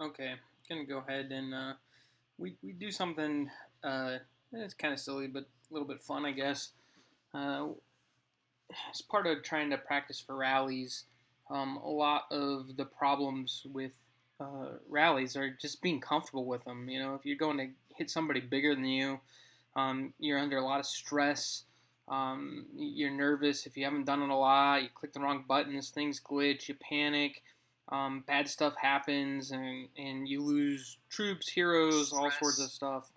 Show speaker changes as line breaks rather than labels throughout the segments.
Okay, gonna go ahead and we do something. It's kind of silly, but a little bit fun, I guess. Uh, as part of trying to practice for rallies, a lot of the problems with rallies are just being comfortable with them. You know, if you're going to hit somebody bigger than you, you're under a lot of stress. You're nervous if you haven't done it a lot. You click the wrong buttons, things glitch, you panic. Bad stuff happens, and you lose troops, heroes, all sorts of stuff.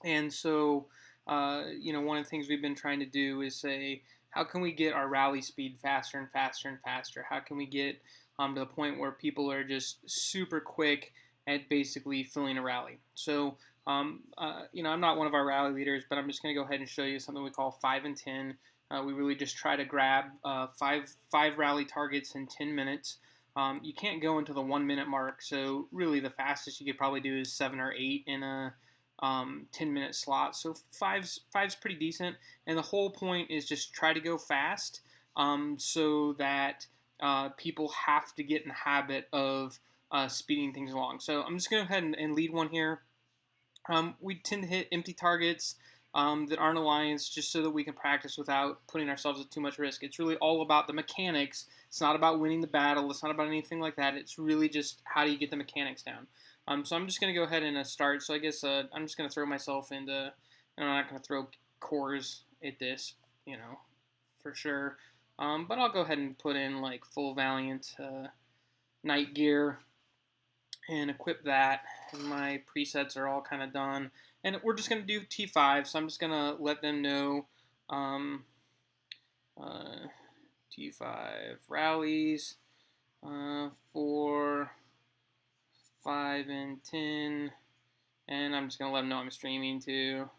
And so, one of the things we've been trying to do is say, how can we get our rally speed faster and faster and faster? How can we get to the point where people are just super quick at basically filling a rally? So, I'm not one of our rally leaders, but I'm just going to go ahead and show you something we call 5 and 10. We really just try to grab five rally targets in 10 minutes. You can't go into the 1 minute mark, so really the fastest you could probably do is 7 or 8 in a 10-minute slot. So five's pretty decent, and the whole point is just try to go fast, so that people have to get in the habit of speeding things along. So I'm just going to go ahead and lead one here. We tend to hit empty targets that aren't alliance just so that we can practice without putting ourselves at too much risk. It's really all about the mechanics. It's not about winning the battle. It's not about anything like that. It's really just how do you get the mechanics down. So I'm just going to go ahead and start. So I guess I'm just going to throw myself into, I'm not going to throw cores at this, for sure. But I'll go ahead and put in like full Valiant night gear and equip that. And my presets are all kind of done. And we're just going to do T5, so I'm just going to let them know um, uh, T5 rallies for 5 and 10. And I'm just going to let them know I'm streaming too,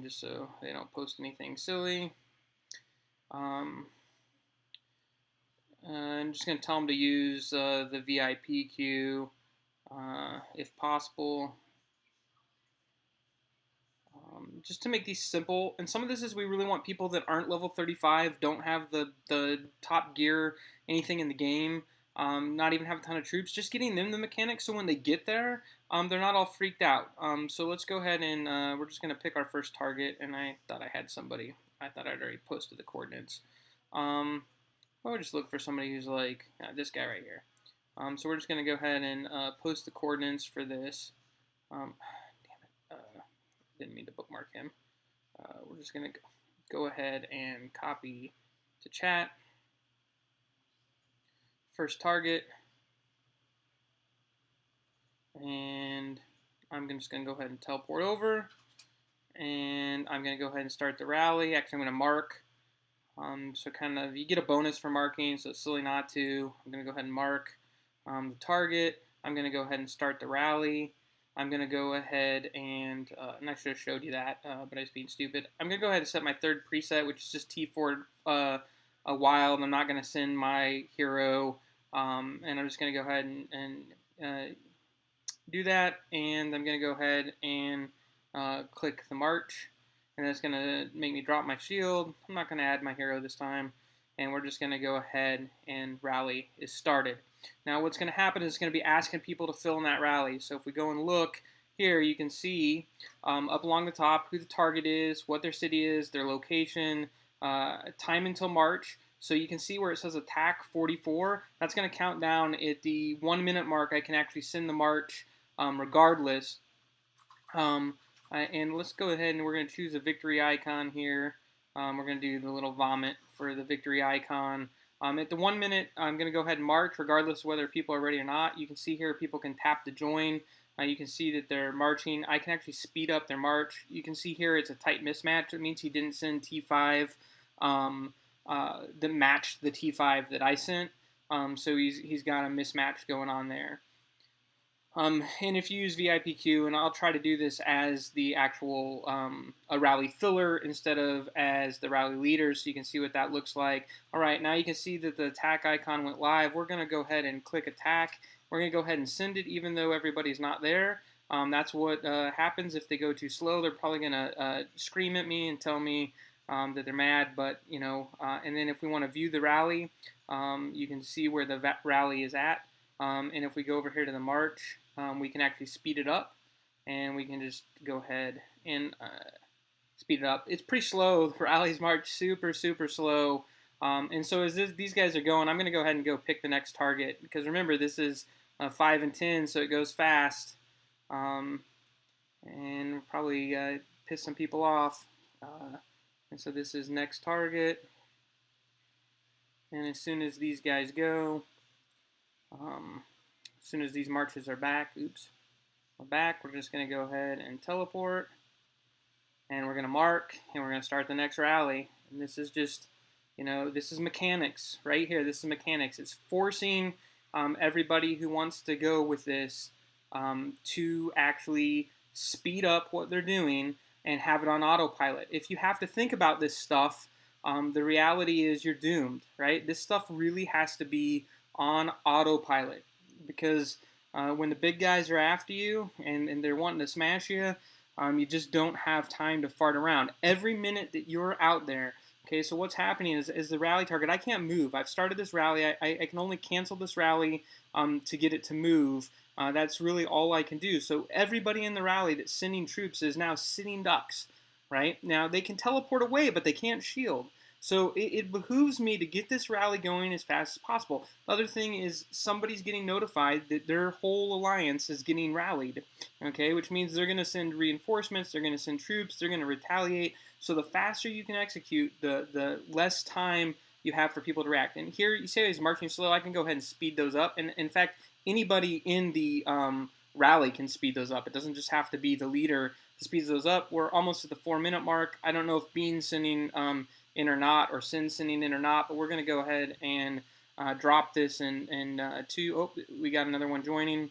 just so they don't post anything silly. I'm just going to tell them to use the VIP queue if possible. Just to make these simple, and some of this is we really want people that aren't level 35, don't have the top gear, anything in the game, not even have a ton of troops, just getting them the mechanics so when they get there, they're not all freaked out. So let's go ahead and we're just going to pick our first target, and I thought I had somebody. I thought I'd already posted the coordinates. I would just look for somebody who's like this guy right here. So we're just going to go ahead and post the coordinates for this. Damn it. Didn't mean to bookmark him. We're just going to go ahead and copy to chat. First target. And I'm just going to go ahead and teleport over. And I'm going to go ahead and start the rally. Actually, I'm going to mark. So kind of, you get a bonus for marking, so it's silly not to. I'm going to go ahead and mark the target. I'm going to go ahead and start the rally. I'm going to go ahead and I should have showed you that, but I was being stupid. I'm going to go ahead and set my third preset, which is just T4 a wild. I'm not going to send my hero, and I'm just going to go ahead and do that, and I'm going to go ahead and click the march, and that's going to make me drop my shield. I'm not going to add my hero this time, and we're just going to go ahead and rally is started. Now what's going to happen is it's going to be asking people to fill in that rally. So if we go and look here, you can see up along the top who the target is, what their city is, their location, time until March. So you can see where it says attack 44. That's going to count down at the 1 minute mark. I can actually send the march regardless. And let's go ahead and we're going to choose a victory icon here. We're going to do the little vomit for the victory icon. At the 1 minute, I'm going to go ahead and march regardless of whether people are ready or not. You can see here people can tap to join. You can see that they're marching. I can actually speed up their march. You can see here it's a tight mismatch. It means he didn't send T5 that matched the T5 that I sent. So he's got a mismatch going on there. And if you use VIPQ, and I'll try to do this as the actual a rally filler instead of as the rally leader, so you can see what that looks like. All right, now you can see that the attack icon went live. We're going to go ahead and click attack. We're going to go ahead and send it even though everybody's not there. That's what happens if they go too slow. They're probably going to scream at me and tell me that they're mad, but and then if we want to view the rally, you can see where the rally is at. And if we go over here to the march, we can actually speed it up, and we can just go ahead and speed it up. It's pretty slow. The rallies march super, super slow. And so as these guys are going, I'm going to go ahead and go pick the next target, because remember, this is 5 and 10, so it goes fast. And probably piss some people off. And so this is next target. And as soon as these guys go, as soon as these marches are back, we're back, we're just going to go ahead and teleport. And we're going to mark, and we're going to start the next rally. And this is just, this is mechanics right here. This is mechanics. It's forcing everybody who wants to go with this to actually speed up what they're doing and have it on autopilot. If you have to think about this stuff, the reality is you're doomed, right? This stuff really has to be on autopilot, because when the big guys are after you and they're wanting to smash you, you just don't have time to fart around. Every minute that you're out there, okay, so what's happening is the rally target, I can't move. I've started this rally. I can only cancel this rally to get it to move. That's really all I can do. So everybody in the rally that's sending troops is now sitting ducks, right? Now, they can teleport away, but they can't shield. So it behooves me to get this rally going as fast as possible. The other thing is somebody's getting notified that their whole alliance is getting rallied, okay, which means they're going to send reinforcements, they're going to send troops, they're going to retaliate. So the faster you can execute, the less time you have for people to react. And here you say he's marching slow, I can go ahead and speed those up. And in fact, anybody in the rally can speed those up. It doesn't just have to be the leader to speed those up. We're almost at the 4-minute mark. I don't know if Bean's sending in or not, or Sin sending in or not, but we're going to go ahead and drop this and we got another one joining.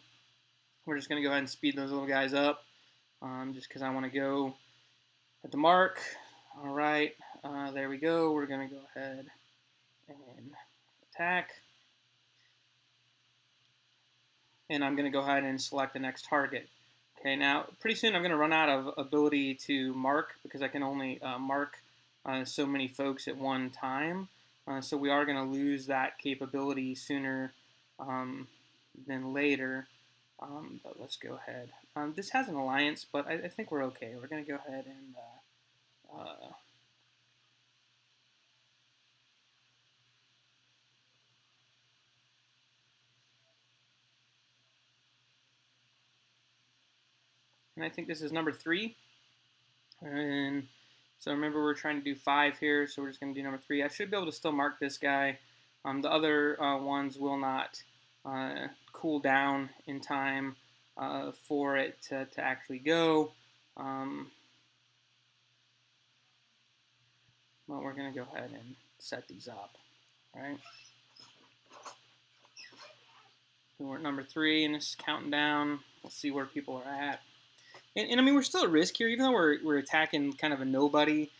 We're just going to go ahead and speed those little guys up just because I want to go at the mark. All right, there we go. We're going to go ahead and attack. And I'm going to go ahead and select the next target. Okay, now pretty soon I'm going to run out of ability to mark, because I can only mark so many folks at one time. So we are going to lose that capability sooner than later. But let's go ahead. This has an alliance, but I think we're okay. We're going to go ahead and I think this is number 3. And so remember, we're trying to do 5 here, so we're just going to do number 3. I should be able to still mark this guy. The other ones will not cool down in time for it to actually go. Well, we're going to go ahead and set these up, right? So we're at number 3, and it's counting down. We'll see where people are at. And I mean, we're still at risk here, even though we're attacking kind of a nobody.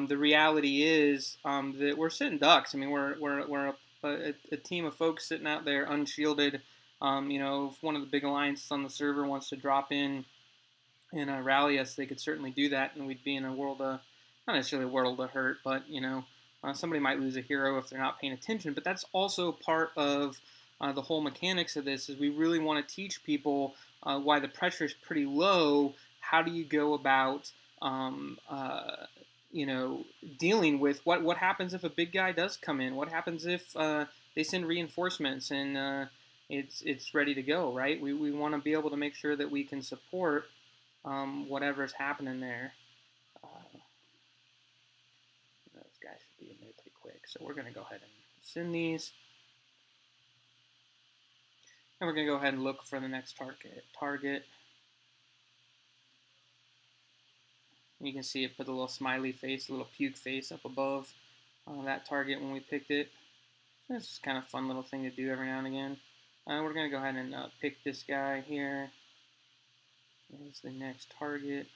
The reality is that we're sitting ducks. I mean, we're a team of folks sitting out there unshielded. If one of the big alliances on the server wants to drop in and rally us, they could certainly do that, and we'd be in a world of, not necessarily a world of hurt, but somebody might lose a hero if they're not paying attention. But that's also part of the whole mechanics of this. Is we really want to teach people why the pressure is pretty low. How do you go about dealing with what happens if a big guy does come in? What happens if they send reinforcements and it's ready to go, right? We want to be able to make sure that we can support whatever's happening there. Those guys should be in there pretty quick, so we're going to go ahead and send these. And we're going to go ahead and look for the next target. You can see it put a little smiley face, a little puke face up above that target when we picked it. This is kind of a fun little thing to do every now and again. We're going to go ahead and pick this guy here. There's the next target.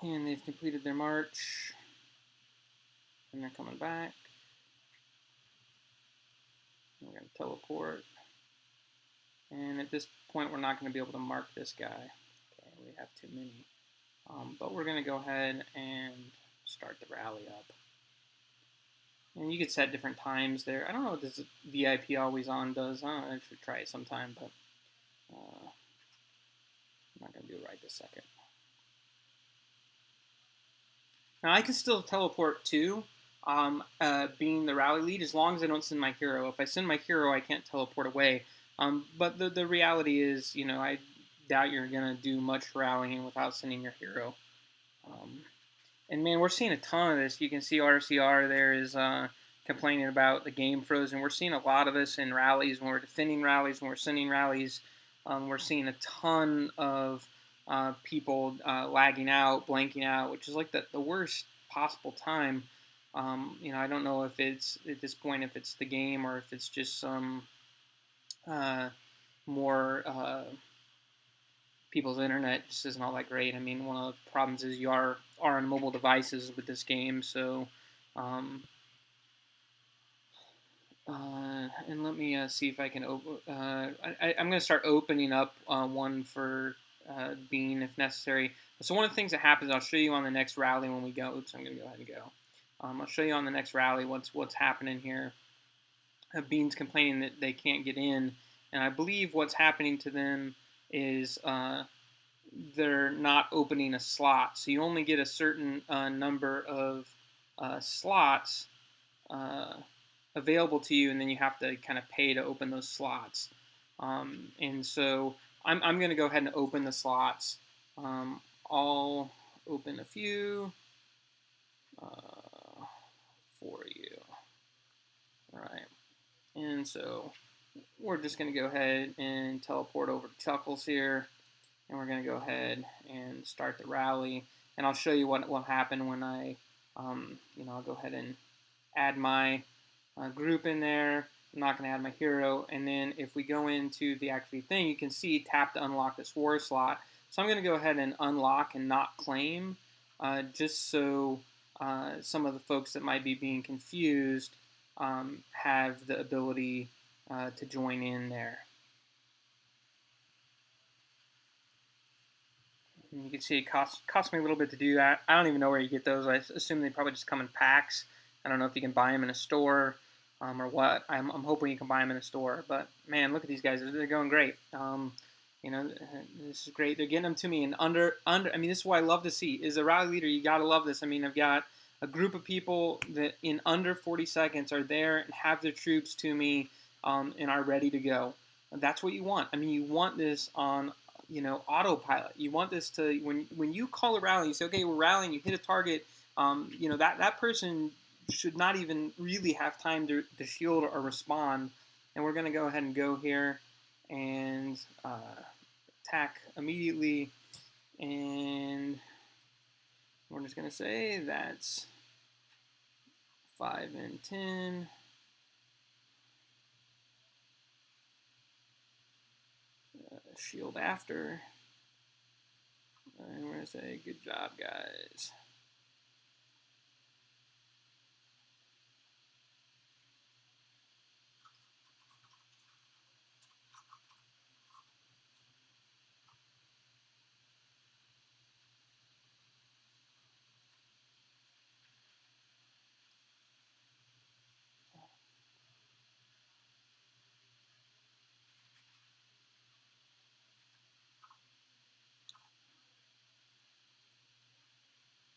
And they've completed their march. And they're coming back. We're going to teleport. And at this point, we're not going to be able to mark this guy. Okay, we have too many. But we're going to go ahead and start the rally up. And you could set different times there. I don't know what this VIP always on does. I should try it sometime, but I'm not going to do it right this second. Now I can still teleport too, being the rally lead, as long as I don't send my hero. If I send my hero, I can't teleport away. But the reality is, I doubt you're going to do much rallying without sending your hero. And man, we're seeing a ton of this. You can see RCR there is complaining about the game frozen. We're seeing a lot of this in rallies when we're defending rallies, when we're sending rallies. We're seeing a ton of people lagging out, blanking out, which is like the worst possible time. I don't know if it's at this point if it's the game or if it's just some more people's internet just isn't all that great. I mean, one of the problems is you are on mobile devices with this game, so. And let me see if I can open. I'm going to start opening up one for Bean if necessary. So one of the things that happens, I'll show you on the next rally when we go. Oops, I'm going to go ahead and go. I'll show you on the next rally what's happening here. Bean's complaining that they can't get in, and I believe what's happening to them is they're not opening a slot. So you only get a certain number of slots available to you, and then you have to kind of pay to open those slots. And so I'm going to go ahead and open the slots. I'll open a few for you. All right. And so we're just going to go ahead and teleport over to Chuckles here. And we're going to go ahead and start the rally. And I'll show you what will happen when I'll go ahead and add my group in there. I'm not going to add my hero. And then if we go into the actual thing, you can see tap to unlock this war slot. So I'm going to go ahead and unlock and not claim, just so some of the folks that might be being confused have the ability to join in there. And you can see it cost me a little bit to do that. I don't even know where you get those. I assume they probably just come in packs. I don't know if you can buy them in a store or what. I'm hoping you can buy them in a store. But man, look at these guys. They're going great. This is great. They're getting them to me in under. I mean, this is what I love to see. Is a rally leader, you got to love this. I mean, I've got a group of people that in under 40 seconds are there and have their troops to me and are ready to go. That's what you want. I mean, you want this on autopilot. You want this to when you call a rally, you say, okay, we're rallying. You hit a target. That person should not even really have time to shield or respond. And we're going to go ahead and go here and attack immediately. And we're just going to say that's 5 and 10. Shield after. And we're going to say, good job, guys.